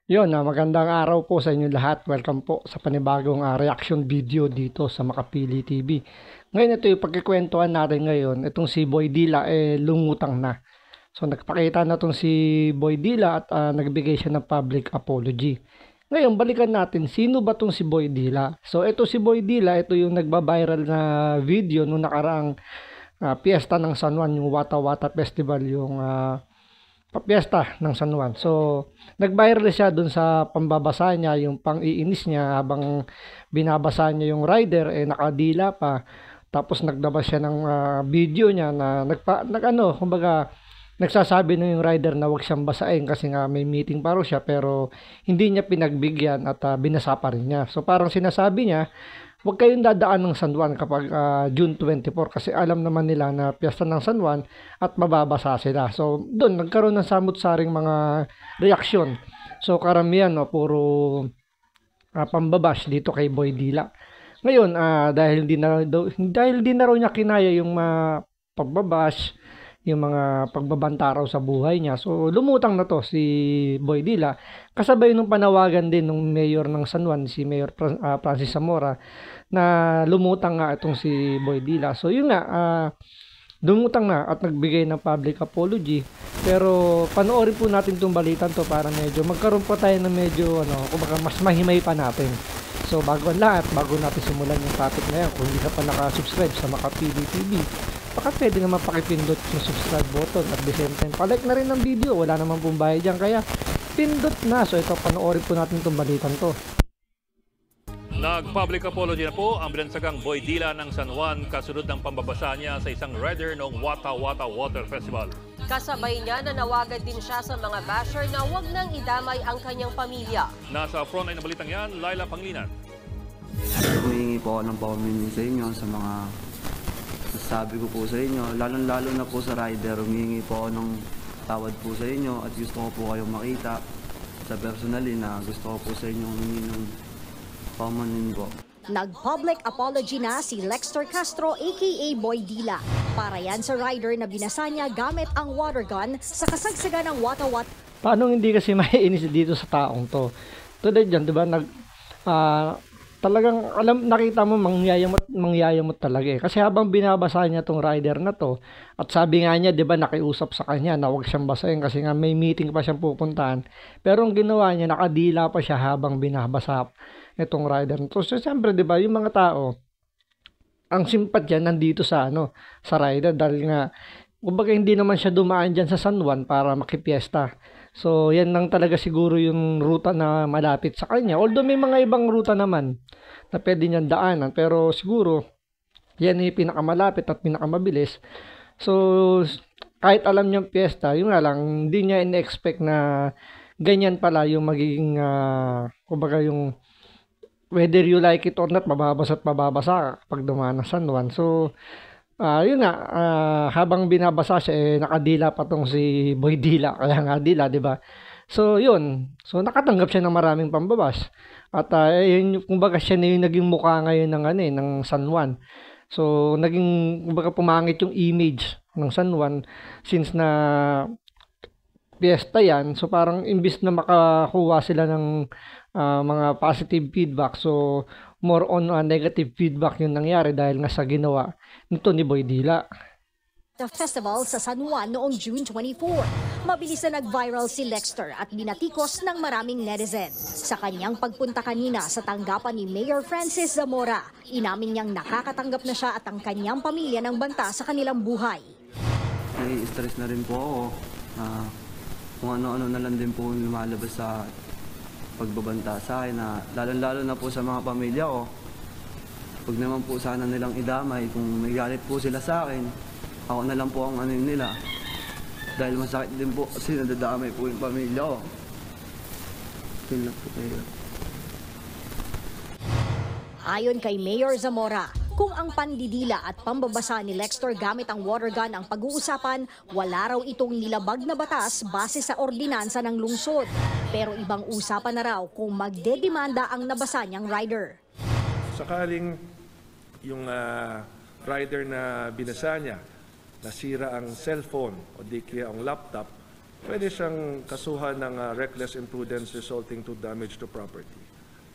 Yun, magandang araw po sa inyo lahat. Welcome po sa panibagong reaction video dito sa Makapili TV. Ngayon ito yung pagkikwentuhan natin ngayon. Itong si Boy Dila lumutang na. So nagpakita na itong si Boy Dila at nagbigay siya ng public apology. Ngayon balikan natin, sino ba itong si Boy Dila? So ito si Boy Dila, ito yung nagba-viral na video nung nakaraang piyesta ng San Juan, yung Wata Wata Festival, yung piyesta ng San Juan. So, nag-viral siya dun sa pambabasa niya, yung pang-iinis niya habang binabasa niya yung rider, nakadila pa. Tapos naglabas siya ng video niya na kumbaga, nagsasabi na yung rider na wag siyang basahin kasi nga may meeting pa raw siya pero hindi niya pinagbigyan at binasa pa rin niya. So, parang sinasabi niya, huwag kayong dadaan ng San Juan kapag June 24 kasi alam naman nila na piyesta ng San Juan at mababasa sila. So, doon nagkaroon ng samut-saring mga reaksyon. So, karamihan puro pambabash dito kay Boy Dila. Ngayon, dahil hindi na raw niya kinaya yung pagbabash, yung mga pagbabanta raw sa buhay niya. So, lumutang na to si Boy Dila. Kasabay nung panawagan din ng mayor ng San Juan, si Mayor Francis Zamora, na lumutang nga itong si Boy Dila. So, yun nga, lumutang na at nagbigay ng public apology. Pero, panoorin po natin itong balitan to para medyo magkaroon pa tayo ng medyo, kumbaga mas mahimay pa natin. So, bago ang lahat, bago natin simulan yung topic na yan, kung hindi ka pa nakasubscribe sa Makapili TV, baka pwede naman pakipindot yung subscribe button at the same time palike na rin ng video, wala naman pong bayad dyan, kaya pindot na. So ito, panoorin po natin itong balitan to. Nag-public apology na po ang binansagang Boy Dila ng San Juan kasunod ng pambabasa niya sa isang rider ng Wata Wata Water Festival. Kasabay niya na nawagan din siya sa mga basher na huwag nang idamay ang kanyang pamilya. Nasa frontline ng balitang yan, Laila Panglinan. Humingi po ako ng paumanhin sa inyo sa mga sabi ko po sa inyo, lalong-lalo na po sa rider, humingi po ako ng tawad po sa inyo at gusto ko po kayong makita sa personally na gusto ko po sa inyo humingi ng paumanhin po. Nag-public apology na si Lexter Castro aka Boy Dila. Para yan sa rider na binasa niya gamit ang water gun sa kasagsagan ng Wata Wata. Paano hindi kasi maiinis dito sa taong to? Tulad dyan, di ba, talagang nakita mo mangyayamot talaga Kasi habang binabasa niya tong rider na to, at sabi nga niya, 'di ba, nakiusap sa kanya na huwag siyang basahin kasi nga may meeting pa siyang pupuntahan. Pero ang ginawa niya, nakadila pa siya habang binabasa itong rider na to. So siyempre, 'di ba, yung mga tao, ang simpatya nandito sa sa rider dahil nga kumbaga hindi naman siya dumaan diyan sa San Juan para makipiesta. So, yan lang talaga siguro yung ruta na malapit sa kanya. Although may mga ibang ruta naman na pwede niyang daanan. Pero siguro, yan yung pinakamalapit at pinakamabilis. So, kahit alam niyang piyesta, yun nga lang, hindi niya in-expect na ganyan pala yung magiging, kumbaga yung whether you like it or not, mababasa at mababasa pag dumaan ng San Juan. So, yun nga, habang binabasa siya, nakadila pa tong si Boy Dila, kaya nga dila, di ba? So, yun. So, nakatanggap siya ng maraming pambabas. At, yun, kumbaga siya na yung naging mukha ngayon ng San Juan. So, kumbaga pumangit yung image ng San Juan since na piyesta yan. So, parang imbis na makakuha sila ng mga positive feedback. So, more on negative feedback yung nangyari dahil nga sa ginawa nito ni Boy Dila. The festival sa San Juan noong June 24. Mabilis na nag-viral si Lexter at binatikos ng maraming netizen. Sa kanyang pagpunta kanina sa tanggapan ni Mayor Francis Zamora, inamin niyang nakakatanggap na siya at ang kanyang pamilya ng banta sa kanilang buhay. Nai-stress na rin po ako kung ano-ano na lang din po lumalabas sa pagbabanta sa akin na lalo na po sa mga pamilya ko. Huwag naman po sana nilang idamay kung may galit po sila sa akin. Ako na lang po ang nila. Dahil masakit din po kasi nadadamay po yung pamilya ko. Yun lang po kayo. Ayon kay Mayor Zamora, kung ang pandidila at pambabasa ni Lexter gamit ang water gun ang pag-uusapan, wala raw itong nilabag na batas base sa ordinansa ng lungsod. Pero ibang usapan na raw kung magdedemanda ang nabasa niyang rider. Sakaling yung rider na binasa niya, nasira ang cellphone o di kaya ang laptop, pwede siyang kasuhan ng reckless imprudence resulting to damage to property.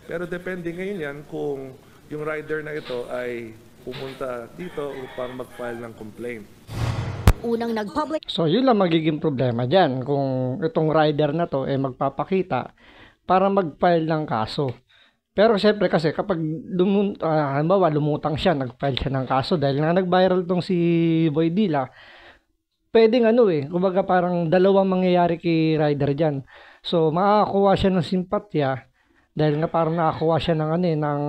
Pero depende ngayon yan kung yung rider na ito ay pumunta dito upang mag-file ng complaint. Unang nag-public So, yun lang magiging problema dyan. Kung itong rider na to magpapakita para mag-file ng kaso. Pero siyempre kasi kapag halimbawa lumutang siya, nag-file siya ng kaso dahil nga nag-viral tong si Boy Dila, pwedeng kumbaga parang dalawang mangyayari kay rider dyan. So, makakakuha siya ng simpatya dahil nga parang nakakuha siya ng ng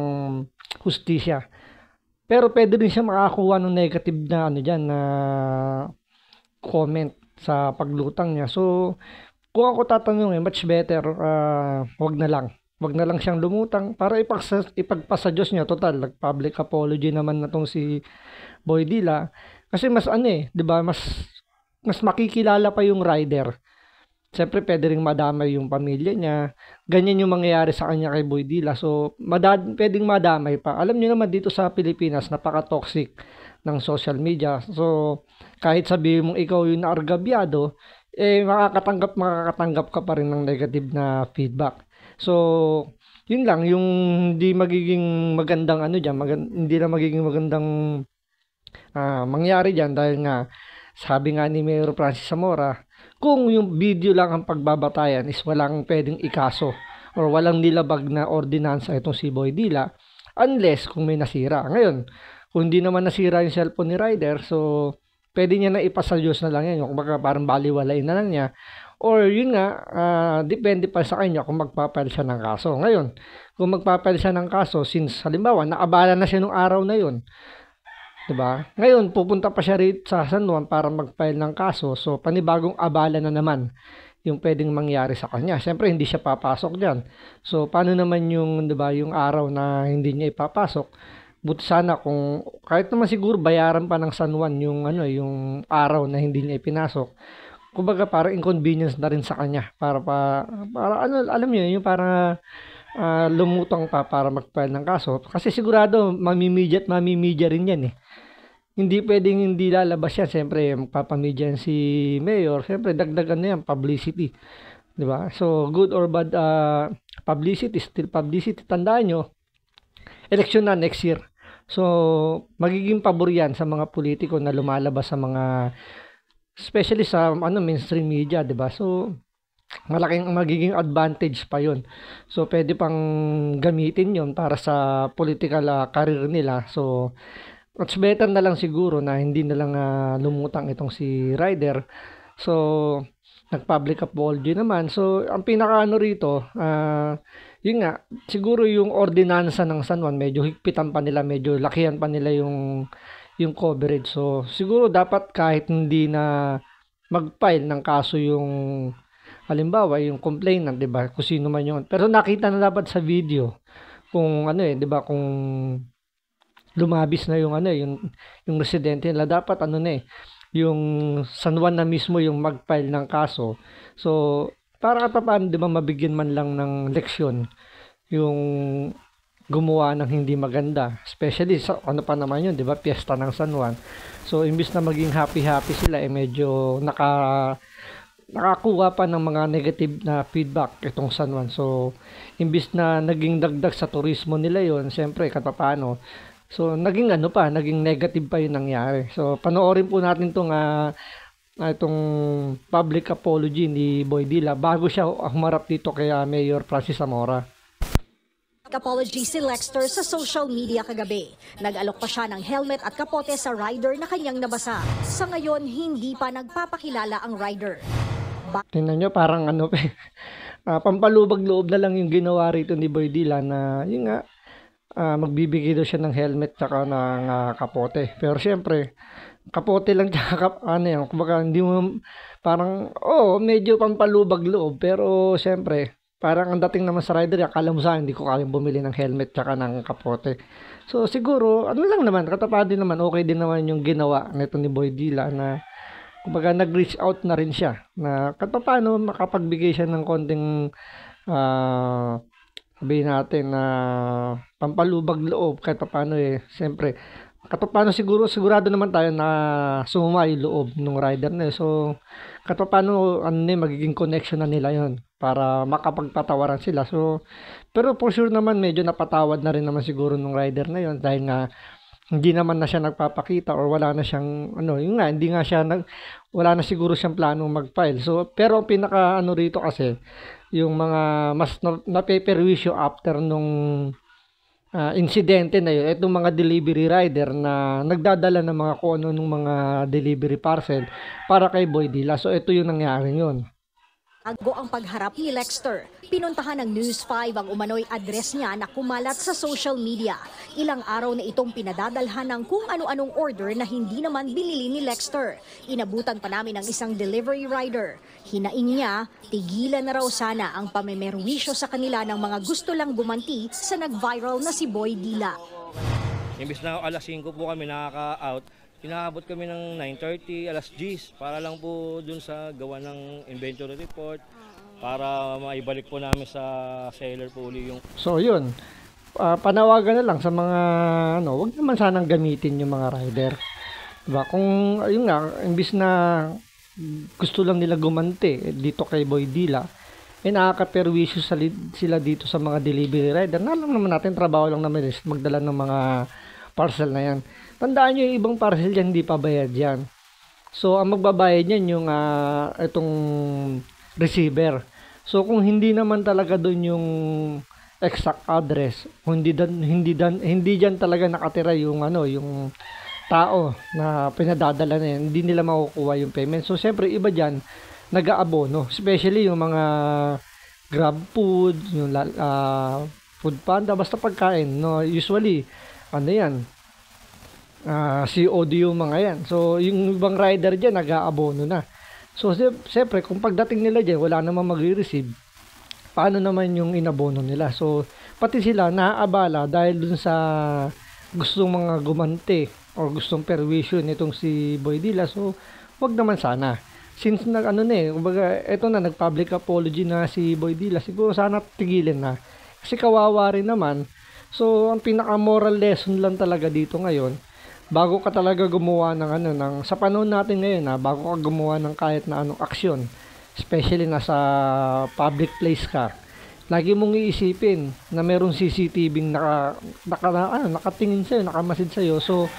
hustisya. Pero pwede din siya makakakuha ng negative na na comment sa paglutang niya. So, kung ako tatanungin, much better, wag na lang. Wag na lang siyang lumutang para ipagpasa Diyos niya. Total, nag-public apology naman na tong si Boy Dila. Kasi mas 'di ba? Mas makikilala pa yung rider. Siyempre, pwede ring madamay yung pamilya niya. Ganyan yung mangyayari sa kanya kay Boy Dila. So, pwedeng madamay pa. Alam niyo naman dito sa Pilipinas, napaka-toxic ng social media. So, kahit sabihin mong ikaw yung naargabyado, makakatanggap ka pa rin ng negative na feedback. So, yun lang, yung hindi magiging magandang hindi na magiging magandang mangyari dyan dahil nga, sabi nga ni Mayor Francis Zamora, kung yung video lang ang pagbabatayan is walang pwedeng ikaso or walang nilabag na ordinansa itong si Boy Dila unless kung may nasira. Ngayon, kung hindi naman nasira yung cellphone ni rider, so pwede niya na ipasa Diyos na lang yan. Kung parang baliwalain na lang niya. Or yun nga, depende pa sa kanya kung magpapile siya ng kaso. Ngayon, kung magpapile siya ng kaso, since halimbawa, naabala na siya nung araw na yun, diba? Ngayon, pupunta pa siya rito sa San Juan para mag-file ng kaso. So, panibagong abala na naman yung pwedeng mangyari sa kanya. Siyempre, hindi siya papasok dyan. So, paano naman yung, diba, yung araw na hindi niya ipapasok? Buti sana kung kahit naman siguro bayaran pa ng San Juan yung yung araw na hindi niya ipinasok. Kumbaga para inconvenience na rin sa kanya para alam niyo yung para lumutang pa para mag-file ng kaso kasi sigurado mamimidya rin yan eh. Hindi pwedeng hindi lalabas yan. Siyempre magpapamidya yan si Mayor. Siyempre dagdagan na yan publicity. 'Di ba? So good or bad publicity still publicity. Tandaan nyo, election na next year. So, magiging pabor yan sa mga politiko na lumalabas sa mga, especially sa mainstream media, 'di ba? So, malaking magiging advantage pa 'yon. So, pwede pang gamitin 'yon para sa political career nila. So, it's better na lang siguro na hindi na lang lumutang itong si rider. So, nag-public apology naman. So, ang pinakaano rito, yun nga, siguro yung ordinansa ng San Juan, medyo higpitan pa nila, medyo lakihan pa nila yung coverage. So, siguro dapat kahit hindi na mag-file ng kaso yung, halimbawa, yung complainant, di ba? Kung sino man yun. Pero nakita na dapat sa video kung di ba, kung lumabis na yung yung residente nila, dapat yung San Juan na mismo yung mag-file ng kaso. So, para kapapaan, di ba, mabigyan man lang ng leksyon yung gumawa ng hindi maganda. Especially sa pa naman yun, di ba, piyesta ng San Juan. So, imbis na maging happy-happy sila, medyo nakakuha pa ng mga negative na feedback itong San Juan. So, imbis na naging dagdag sa turismo nila yon, siyempre, kapapano. So, naging naging negative pa yung nangyari. So, panoorin po natin itong public apology ni Boy Dila bago siya humarap dito kay Mayor Francis Zamora. Apology si Lexter sa social media kagabi. Nag-alok pa siya ng helmet at kapote sa rider na kanyang nabasa. Sa ngayon, hindi pa nagpapakilala ang rider. Tingnan nyo, parang pampalubag loob na lang yung ginawa rito ni Boy Dila na yun nga, magbibigay daw siya ng helmet tsaka ng kapote. Pero syempre, kapote lang tsaka kumbaga hindi mo parang medyo pampalubag loob pero syempre parang ang dating naman sa rider akala mo sa hindi ko kayang bumili ng helmet tsaka ng kapote. So siguro lang naman katapat din naman okay din naman yung ginawa nito ni Boy Dila na kumbaga nag-reach out na rin siya na kahit paano makapagbigay siya ng konting sabihin natin na pampalubag loob kahit paano siyempre kahit paano sigurado naman tayo na sumama yung loob ng rider na so Kato paano magiging connection na nila yon para makapagpatawaran sila. So, pero for sure naman medyo napatawad na rin naman siguro nung rider na yon dahil nga hindi naman na siya nagpapakita or wala na siyang yun nga, hindi nga siya wala na siguro siyang planong mag-file. So, pero ang pinaka rito kasi yung mga mas napeperwisyo after nung insidente na yun, itong mga delivery rider na nagdadala ng mga kung ano ng mga delivery parcel para kay Boy Dila. So ito yung nangyari yun. Bago ang pagharap ni Lexter, pinuntahan ng News 5 ang umano'y address niya na kumalat sa social media. Ilang araw na itong pinadadalhan ng kung ano-anong order na hindi naman binili ni Lexter. Inabutan pa namin ng isang delivery rider. Hinaing niya, tigilan na raw sana ang pamemerwisyo sa kanila ng mga gusto lang gumanti sa nag-viral na si Boy Dila. Imbis na alas 5 po kami nakaka-out, inaabot kami ng 9:30, alas 10 para lang po dun sa gawa ng inventory report para maibalik po namin sa seller po uli yung... So yun, panawagan na lang sa mga wag naman sanang gamitin yung mga rider. Diba? Kung yun nga, imbis na gusto lang nila gumanti dito kay Boy Dila, nakaka-perwisyo sila dito sa mga delivery rider. Alam naman natin, trabaho lang naman is magdala ng mga parcel na yan. Tandaan nyo yung ibang parcel dyan, hindi pa bayad yan. So, ang magbabayad yan yung itong receiver. So, kung hindi naman talaga doon yung exact address, kung hindi dyan talaga nakatira yung yung tao na pinadadala na yan, hindi nila makukuha yung payment. So, siyempre, iba dyan, nag-aabono. Especially yung mga Grab food, yung Food Panda, basta pagkain. Usually, yan, COD yung mga yan. So, yung ibang rider dyan, nag-aabono na. So, siyempre, kung pagdating nila dyan, wala namang magre-receive, paano naman yung inabono nila? So, pati sila naaabala dahil dun sa gustong mga gumante o gustong perwisyo nitong si Boy Dila. So, wag naman sana. Since kumbaga, eto na, nag-public apology na si Boy Dila, siguro sana tigilin na. Kasi kawawa rin naman. So, ang pinaka-moral lesson lang talaga dito ngayon, bago ka talaga gumawa ng sa panahon natin ngayon bago ka gumawa ng kahit na anong aksyon, especially nasa public place ka, lagi mong iisipin na merong CCTV nakatingin sa'yo, nakamasid sa'yo. So,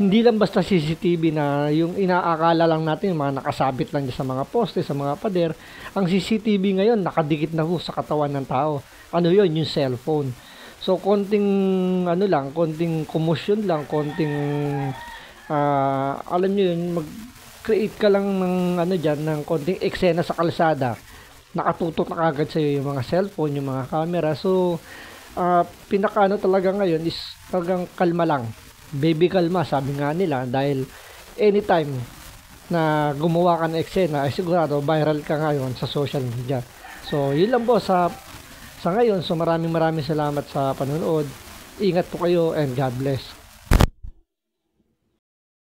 hindi lang basta CCTV na yung inaakala lang natin, yung mga nakasabit lang sa mga poste, sa mga pader. Ang CCTV ngayon, nakadikit na sa katawan ng tao. Yun? Yung cellphone. So, konting konting commotion lang, konting alam nyo yun, mag-create ka lang ng ng konting eksena sa kalsada, nakatutok na kagad sa'yo yung mga cellphone, yung mga camera. So, pinaka talaga ngayon is talagang kalma lang. Baby kalma, sabi nga nila, dahil anytime na gumawa ka ng eksena, ay sigurado viral ka ngayon sa social media. So, yun lang po sa ngayon. So, maraming salamat sa panonood. Ingat po kayo and God bless.